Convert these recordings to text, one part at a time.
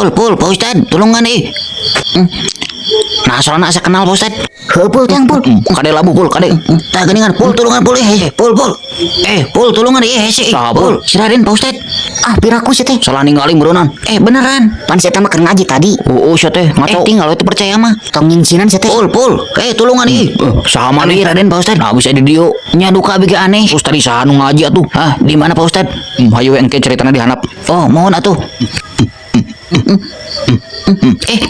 Pul, Pak Ustad, tolongan Nah, soalnya saya kenal Pak Ustad. Pul tiang pul. Kade labu Pul, kade. Tak geningan Pul, tolongan Pul Pul. Pul, tolongan sih. Saha, Pul, si Raden Pak Ustad. Ah, piraku sih teh. Salah ninggalin beronan. Beneran. Pan saya mah keur ngaji tadi. Oh, saya teh ngaco. Tinggal itu percaya mah. Tong nyingsinan saya teh. Pul, tolongan sama nih Raden Pak Ustad. Nah, bisa di dio. Nya duka biga aneh. Terus tadi saha nu ngaji atuh. Di mana Pak Ustad? Hayu engke ceritana dihanap. Oh, mohon atuh.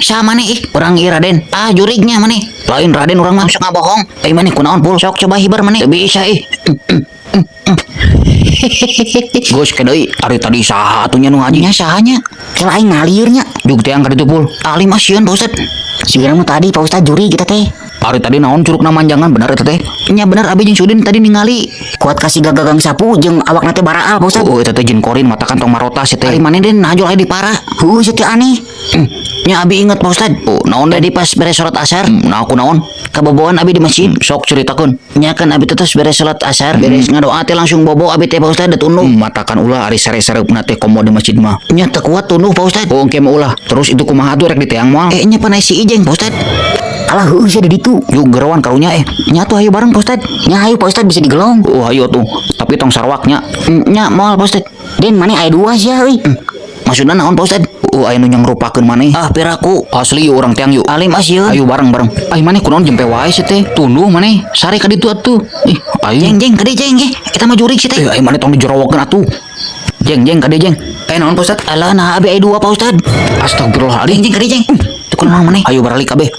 Sama nih orang Raden. Jurignya mana? Lain Raden orang mah sok ngabohong. Mana kunaon Pul? Sok coba hibar mana? Bisa Gus kedai ari tadi saha atunya nu ngajinya sahanya? Lain ngaliurnya. Jug teh angkat itu Pul. Alim asieun Pak Ustad. Sibirang tadi Pak Ustad juri kita teh. Ari tadi naon curug namanjangan bener eta teh? Nya bener abi jeung Sudin tadi ningali. Kuat kasih gagagang sapu jeung awakna teh baraal Pak Ustad. Oh eta teh jin korin mata kantong marotas teh. Ari maneh den najol aya di para. Sih teh aneh. Nya abi inget Pak Ustad. Naon tadi pas beres salat asar? Nah aku naon? Kaboboan abi di masjid. Sok ceritakeun. Nya kan abi teh beres salat asar, beres ngadoa teh langsung bobo abi teh Pak Ustad tunduh. Matakan ulah ari sare-sareupna teh komo di masjid mah. Nya teu kuat tunduh Pak Ustad. Oh engke mah ulah. Terus itu kumaha tuh rek di teang moal? Nya panai si Ijeng Pak Ustad. Alah sih di ditu. Yuk gerawan karunya nya tuh hayu bareng Pak Ustad. Nya hayu Pak Ustad bisa digelong. Oh hayu tuh. Tapi tong sarwaknya. Nya moal Pak Ustad. Den maneh aya dua sih euy. Maksudna naon Pak Ustad? Aya nu nyangrupakeun maneh. Piraku. Asli urang teh yuk. Alim asieun. Ayo bareng-bareng. Maneh kunaon jempe wae sih teh. Tunduh maneh. Sare ka ditu atuh. Ayo. Jeng kade jeng ge. Eta mah jurig sih teh. Maneh tong dijorowokeun atuh. Jeng kade jeng. Naon Pak Ustad? Alah nah abi aya dua Pak Ustad. Astagfirullahaladzim. Jeng kade jeng. Teu kunaon maneh. Ayo baralik kabeh.